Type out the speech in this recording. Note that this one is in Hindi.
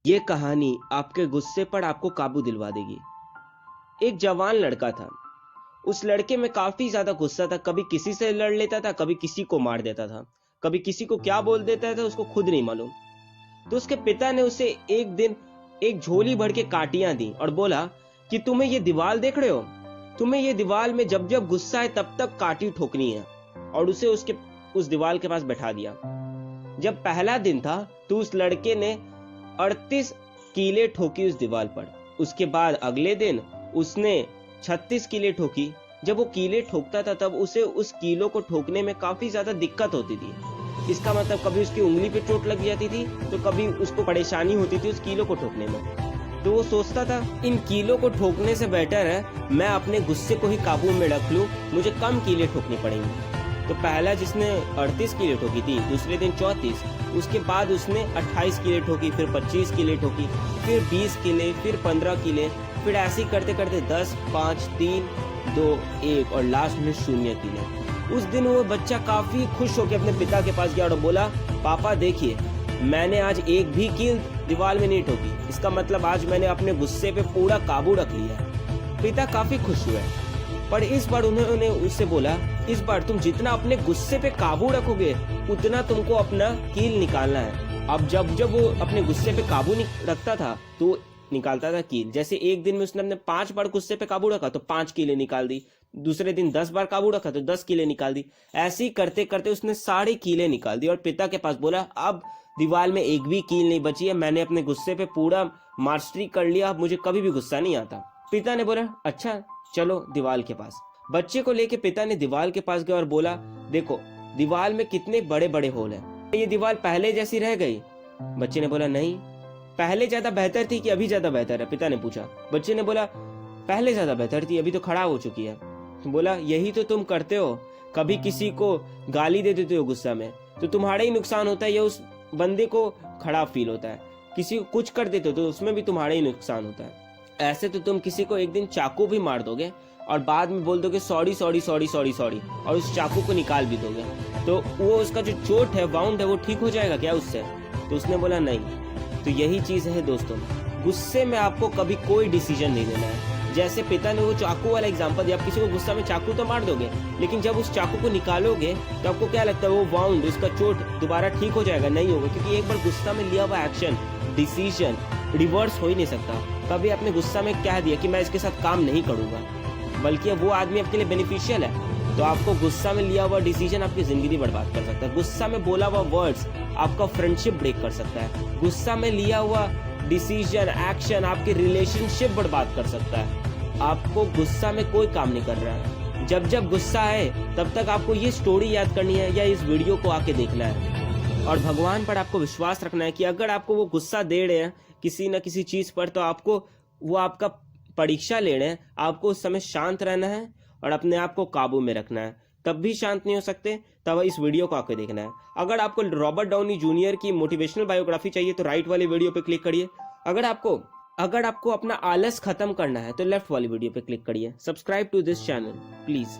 ये कहानी आपके गुस्से पर आपको काबू दिलवा देगी। एक जवान लड़का था। उस लड़के में काफी ज्यादा गुस्सा था। कभी किसी से लड़ लेता था, कभी किसी को मार देता था, कभी किसी को क्या बोल देता था उसको खुद नहीं मालूम। तो उसके पिता ने उसे एक दिन एक झोली भर के काटियां दी और बोला कि तुम्हें ये दीवार देख रहे हो, तुम्हें ये दीवार में जब जब गुस्सा है तब तक काटी ठोकनी है। और उसे उस दीवार के पास बैठा दिया। जब पहला दिन था तो उस लड़के ने 38 कीले ठोकी उस दीवार पर। उसके बाद अगले दिन उसने 36 कीले ठोकी। जब वो कीले ठोकता था तब उसे उस कीलों को ठोकने में काफी ज्यादा दिक्कत होती थी। इसका मतलब कभी उसकी उंगली पे चोट लग जाती थी तो कभी उसको परेशानी होती थी उस कीलों को ठोकने में। तो वो सोचता था इन कीलों को ठोकने से बेटर है मैं अपने गुस्से को ही काबू में रख लूं, मुझे कम कीले ठोकनी पड़ेंगी। तो पहला जिसने 38 कीले ठोकी थी, दूसरे दिन 34, उसके बाद उसने 28 कीले ठोकी, फिर 25 कीले ठोकी, फिर 20 कीले, फिर 15 कीले, फिर ऐसे ही करते करते 10, 5, 3, 2, 1 और लास्ट में 0 कीले। उस दिन वो बच्चा काफी खुश होकर अपने पिता के पास गया और बोला, पापा देखिए मैंने आज एक भी कील दीवार में नहीं ठोकी, इसका मतलब आज मैंने अपने गुस्से पे पूरा काबू रख लिया। पिता काफी खुश हुए। पर इस बार उन्होंने उससे बोला, इस बार तुम जितना अपने गुस्से पे काबू रखोगे उतना तुमको अपना कील निकालना है। अब जब वो अपने गुस्से पे काबू रखता था तो निकालता था कील। जैसे एक दिन में उसने अपने 5 बार गुस्से पे काबू रखा तो 5 कीले निकाल दी, दूसरे दिन 10 बार काबू रखा तो 10 कीले निकाल दी। ऐसे ही करते करते उसने सारे कीले निकाल दी और पिता के पास बोला, अब दीवार में एक भी कील नहीं बची है, मैंने अपने गुस्से पे पूरा मास्टरी कर लिया, अब मुझे कभी भी गुस्सा नहीं आता। पिता ने बोला, अच्छा चलो दीवार के पास। बच्चे को लेके पिता ने दीवार के पास गया और बोला, देखो दीवार में कितने बड़े बड़े होल हैं, ये दीवार पहले जैसी रह गई? बच्चे ने बोला, नहीं, पहले ज्यादा बेहतर थी कि अभी ज्यादा बेहतर है? पिता ने पूछा। बच्चे ने बोला, पहले ज्यादा बेहतर थी, अभी तो खराब हो चुकी है। बोला, यही तो तुम करते हो, कभी किसी को गाली दे देते हो गुस्सा में तो तुम्हारा ही नुकसान होता है या उस बंदे को खराब फील होता है। किसी को कुछ कर देते हो तो उसमें भी तुम्हारा ही नुकसान होता है। ऐसे तो तुम किसी को एक दिन चाकू भी मार दोगे और बाद में बोल दोगे sorry sorry sorry sorry sorry और उस चाकू को निकाल भी दोगे, तो वो उसका जो चोट है, वाउंड है, वो ठीक हो जाएगा क्या उससे? तो उसने बोला नहीं। तो यही चीज है दोस्तों, गुस्से में आपको कभी कोई डिसीजन नहीं लेना है। जैसे पिता ने वो चाकू वाला एग्जांपल दिया, आप किसी को गुस्सा में चाकू तो मार दोगे, लेकिन जब उस चाकू को निकालोगे तो आपको क्या लगता है वो वाउंड, उसका चोट दोबारा ठीक हो जाएगा? नहीं होगा, क्योंकि एक बार गुस्सा में लिया हुआ एक्शन, डिसीजन रिवर्स हो ही नहीं सकता। कभी आपने गुस्सा में कह दिया कि मैं इसके साथ काम नहीं करूंगा, बल्कि वो आदमी आपके लिए बेनिफिशियल है, तो आपको गुस्सा में लिया हुआ डिसीजन आपकी जिंदगी बर्बाद कर सकता है। गुस्सा में बोला हुआ वर्ड्स आपका फ्रेंडशिप ब्रेक कर सकता है। गुस्सा में लिया हुआ डिसीजन, एक्शन आपकी रिलेशनशिप बर्बाद कर सकता है। आपको गुस्सा में कोई काम नहीं कर रहा है। जब जब गुस्सा आए तब तक आपको ये स्टोरी याद करनी है या इस वीडियो को आके देखना है और भगवान पर आपको विश्वास रखना है कि अगर आपको वो गुस्सा दे रहे हैं किसी न किसी चीज पर, तो आपको वो आपका परीक्षा ले रहे हैं। आपको उस समय शांत रहना है और अपने आप को काबू में रखना है। तब भी शांत नहीं हो सकते तब इस वीडियो को आके देखना है। अगर आपको रॉबर्ट डाउनी जूनियर की मोटिवेशनल बायोग्राफी चाहिए तो राइट वाली वीडियो पे क्लिक करिए। अगर आपको अपना आलस खत्म करना है तो लेफ्ट वाली वीडियो पे क्लिक करिए। Subscribe to this channel please.